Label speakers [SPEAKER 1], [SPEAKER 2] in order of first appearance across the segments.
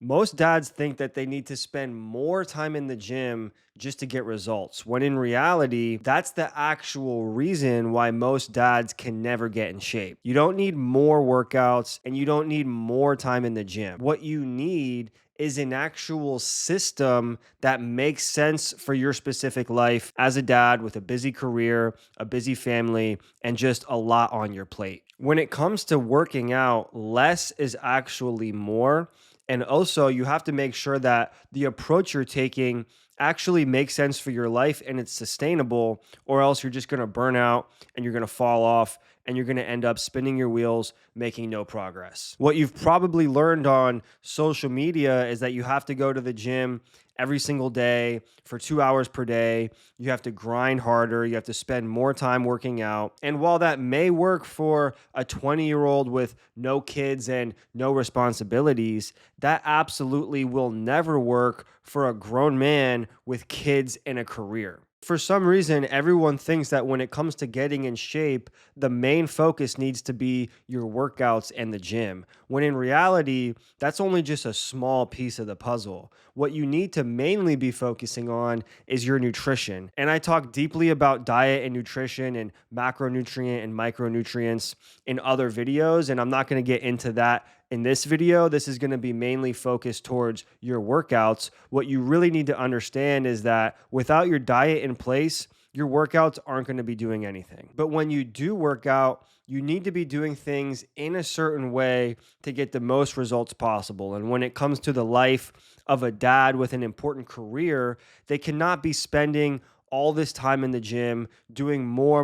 [SPEAKER 1] Most dads think that they need to spend more time in the gym just to get results, when in reality, that's the actual reason why most dads can never get in shape. You don't need more workouts and you don't need more time in the gym. What you need is an actual system that makes sense for your specific life as a dad with a busy career, a busy family, and just a lot on your plate. When it comes to working out, less is actually more. And also, you have to make sure that the approach you're taking actually makes sense for your life and it's sustainable, or else you're just going to burn out and you're going to fall off and you're going to end up spinning your wheels, making no progress. What you've probably learned on social media is that you have to go to the gym every single day for 2 hours per day. You have to grind harder. You have to spend more time working out. And while that may work for a 20-year-old with no kids and no responsibilities, that absolutely will never work for a grown man with kids and a career. For some reason, everyone thinks that when it comes to getting in shape, the main focus needs to be your workouts and the gym, when in reality, that's only just a small piece of the puzzle. What you need to mainly be focusing on is your nutrition. And I talk deeply about diet and nutrition and macronutrient and micronutrients in other videos, and I'm not going to get into that in this video. This is going to be mainly focused towards your workouts. What you really need to understand is that without your diet in place, your workouts aren't going to be doing anything. But when you do work out, you need to be doing things in a certain way to get the most results possible. And when it comes to the life of a dad with an important career, they cannot be spending all this time in the gym doing more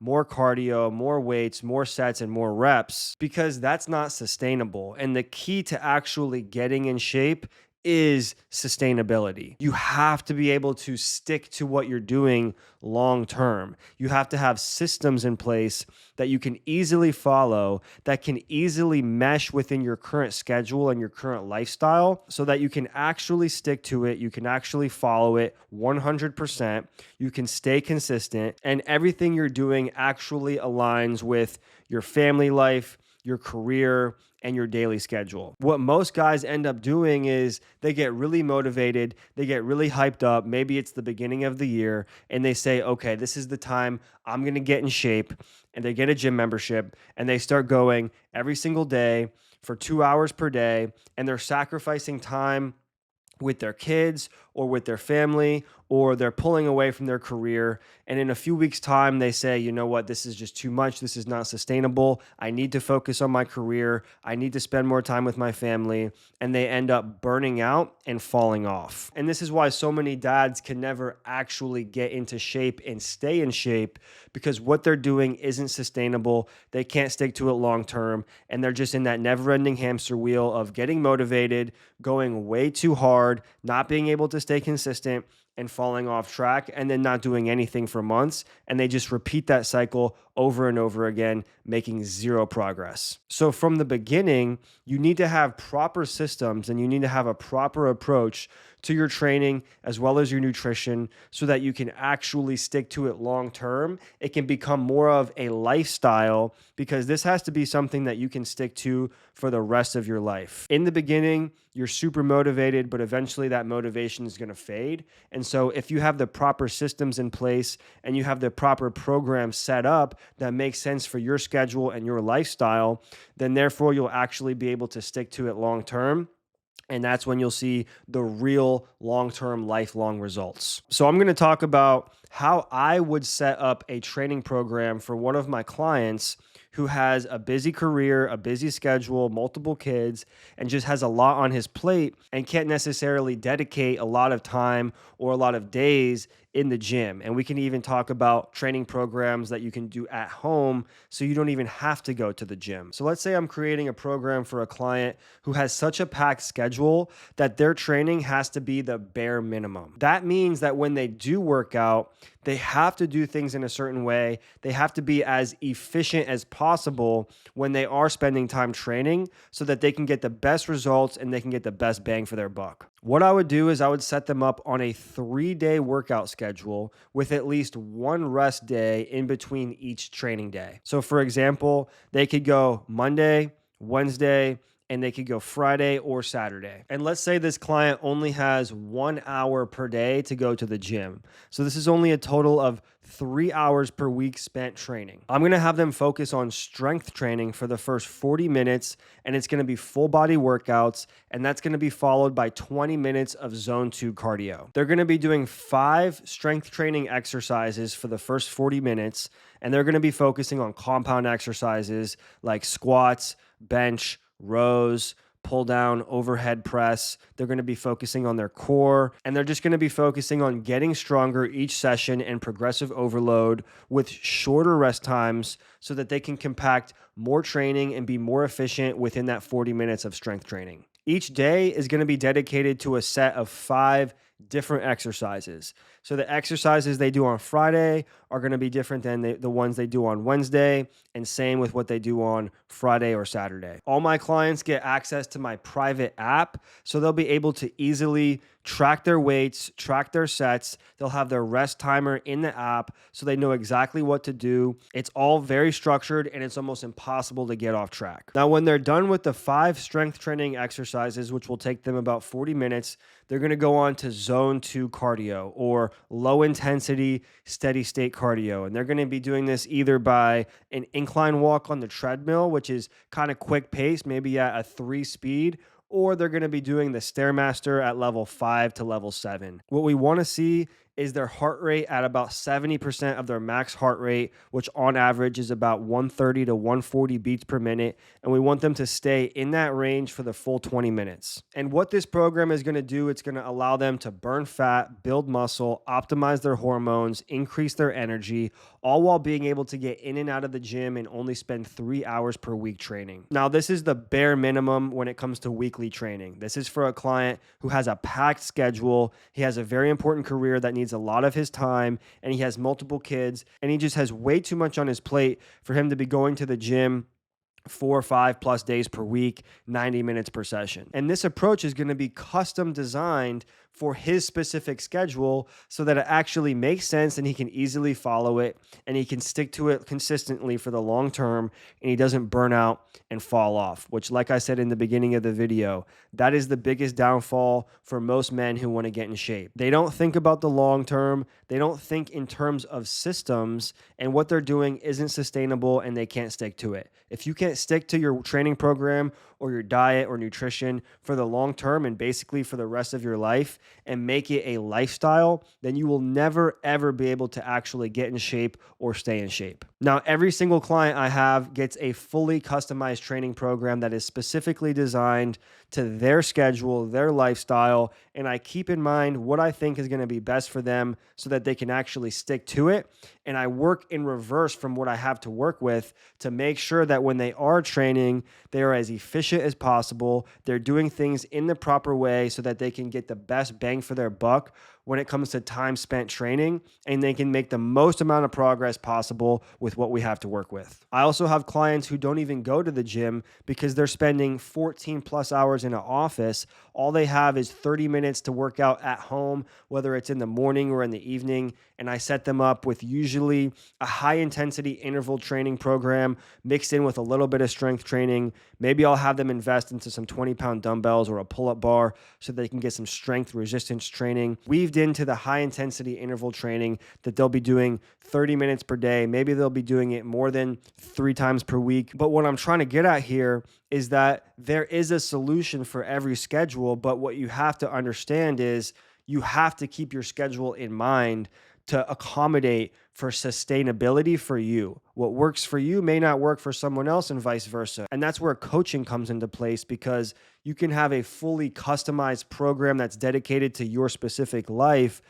[SPEAKER 1] cardio, more weights, more sets, and more reps, because that's not sustainable. And the key to actually getting in shape is sustainability. You have to be able to stick to what you're doing long term. You have to have systems in place that you can easily follow, that can easily mesh within your current schedule and your current lifestyle, so that you can actually stick to it. You can actually follow it 100%. You can stay consistent, and everything you're doing actually aligns with your family life, your career, and your daily schedule. What most guys end up doing is they get really motivated, they get really hyped up. Maybe it's the beginning of the year, and they say, okay, this is the time I'm gonna get in shape. And they get a gym membership and they start going every single day for 2 hours per day, and they're sacrificing time with their kids or with their family, or they're pulling away from their career. And in a few weeks' time, they say, you know what, this is just too much. This is not sustainable. I need to focus on my career. I need to spend more time with my family. And they end up burning out and falling off. And this is why so many dads can never actually get into shape and stay in shape, because what they're doing isn't sustainable. They can't stick to it long term. And they're just in that never ending hamster wheel of getting motivated, going way too hard, not being able to stay consistent, and falling off track, and then not doing anything for months. And they just repeat that cycle over and over again, making zero progress. So from the beginning, you need to have proper systems and you need to have a proper approach to your training as well as your nutrition, so that you can actually stick to it long term. It can become more of a lifestyle, because this has to be something that you can stick to for the rest of your life. In the beginning, you're super motivated, but eventually that motivation is going to fade. And so if you have the proper systems in place and you have the proper program set up that makes sense for your schedule and your lifestyle, then therefore you'll actually be able to stick to it long term. And that's when you'll see the real long-term, lifelong results. So I'm going to talk about how I would set up a training program for one of my clients who has a busy career, a busy schedule, multiple kids, and just has a lot on his plate and can't necessarily dedicate a lot of time or a lot of days in the gym. And we can even talk about training programs that you can do at home so you don't even have to go to the gym. So let's say I'm creating a program for a client who has such a packed schedule that their training has to be the bare minimum. That means that when they do work out, they have to do things in a certain way. They have to be as efficient as possible when they are spending time training, so that they can get the best results and they can get the best bang for their buck. What I would do is I would set them up on a 3-day workout schedule with at least one rest day in between each training day. So for example, they could go Monday, Wednesday, and they could go Friday or Saturday. And let's say this client only has 1 hour per day to go to the gym. So this is only a total of 3 hours per week spent training. I'm gonna have them focus on strength training for the first 40 minutes, and it's gonna be full body workouts, and that's gonna be followed by 20 minutes of zone 2 cardio. They're gonna be doing 5 strength training exercises for the first 40 minutes, and they're gonna be focusing on compound exercises like squats, bench, rows, pull down, overhead press. They're going to be focusing on their core, and they're just going to be focusing on getting stronger each session and progressive overload with shorter rest times so that they can compact more training and be more efficient within that 40 minutes of strength training. Each day is going to be dedicated to a set of 5 different exercises. So the exercises they do on Friday are going to be different than the ones they do on Wednesday, and same with what they do on Friday or Saturday. All my clients get access to my private app, so they'll be able to easily track their weights, track their sets. They'll have their rest timer in the app, so they know exactly what to do. It's all very structured, and it's almost impossible to get off track. Now, when they're done with the 5 strength training exercises, which will take them about 40 minutes, they're going to go on to zone 2 cardio, or low intensity, steady state cardio. And they're going to be doing this either by an incline walk on the treadmill, which is kind of quick pace, maybe at a 3 speed, or they're going to be doing the Stairmaster at level 5 to level 7. What we want to see is their heart rate at about 70% of their max heart rate, which on average is about 130 to 140 beats per minute. And we want them to stay in that range for the full 20 minutes. And what this program is going to do, it's going to allow them to burn fat, build muscle, optimize their hormones, increase their energy, all while being able to get in and out of the gym and only spend 3 hours per week training. Now, this is the bare minimum when it comes to weekly training. This is for a client who has a packed schedule. He has a very important career that needs a lot of his time, and he has multiple kids, and he just has way too much on his plate for him to be going to the gym 4 or 5 plus days per week, 90 minutes per session. And this approach is going to be custom designed for his specific schedule so that it actually makes sense and he can easily follow it and he can stick to it consistently for the long term, and he doesn't burn out and fall off, which, like I said in the beginning of the video, that is the biggest downfall for most men who want to get in shape. They don't think about the long term. They don't think in terms of systems, and what they're doing isn't sustainable and they can't stick to it. If you can't stick to your training program or your diet or nutrition for the long term and basically for the rest of your life and make it a lifestyle, then you will never, ever be able to actually get in shape or stay in shape. Now, every single client I have gets a fully customized training program that is specifically designed to their schedule, their lifestyle, and I keep in mind what I think is going to be best for them so that they can actually stick to it. And I work in reverse from what I have to work with to make sure that when they are training, they are as efficient as possible. They're doing things in the proper way so that they can get the best bang for their buck when it comes to time spent training, and they can make the most amount of progress possible with what we have to work with. I also have clients who don't even go to the gym because they're spending 14 plus hours in an office. All they have is 30 minutes to work out at home, whether it's in the morning or in the evening. And I set them up with usually a high intensity interval training program mixed in with a little bit of strength training. Maybe I'll have them invest into some 20-pound dumbbells or a pull-up bar so they can get some strength resistance training weaved into the high intensity interval training that they'll be doing 30 minutes per day. Maybe they'll be doing it more than 3 times per week. But what I'm trying to get at here is that there is a solution for every schedule, but what you have to understand is you have to keep your schedule in mind to accommodate for sustainability for you. What works for you may not work for someone else, and vice versa. And that's where coaching comes into place, because you can have a fully customized program that's dedicated to your specific life,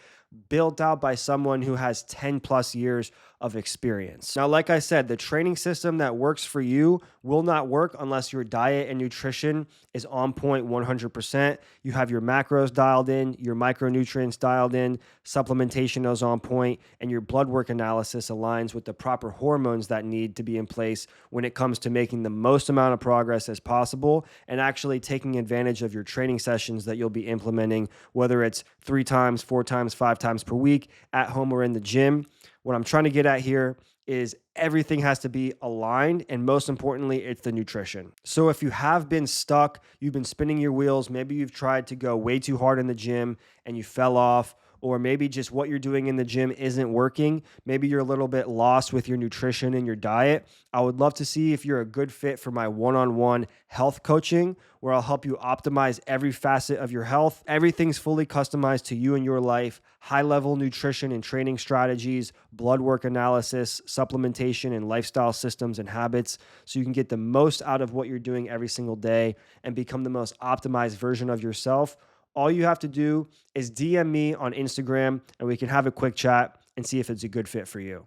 [SPEAKER 1] built out by someone who has 10 plus years of experience. Now, like I said, the training system that works for you will not work unless your diet and nutrition is on point 100%. You have your macros dialed in, your micronutrients dialed in, supplementation is on point, and your blood work analysis aligns with the proper hormones that need to be in place when it comes to making the most amount of progress as possible and actually taking advantage of your training sessions that you'll be implementing, whether it's 3 times, 4 times, 5 times per week at home or in the gym. What I'm trying to get at here is everything has to be aligned. And most importantly, it's the nutrition. So if you have been stuck, you've been spinning your wheels, maybe you've tried to go way too hard in the gym and you fell off, or maybe just what you're doing in the gym isn't working. Maybe you're a little bit lost with your nutrition and your diet. I would love to see if you're a good fit for my one-on-one health coaching, where I'll help you optimize every facet of your health. Everything's fully customized to you and your life. High-level nutrition and training strategies, blood work analysis, supplementation, and lifestyle systems and habits, so you can get the most out of what you're doing every single day and become the most optimized version of yourself. All you have to do is DM me on Instagram and we can have a quick chat and see if it's a good fit for you.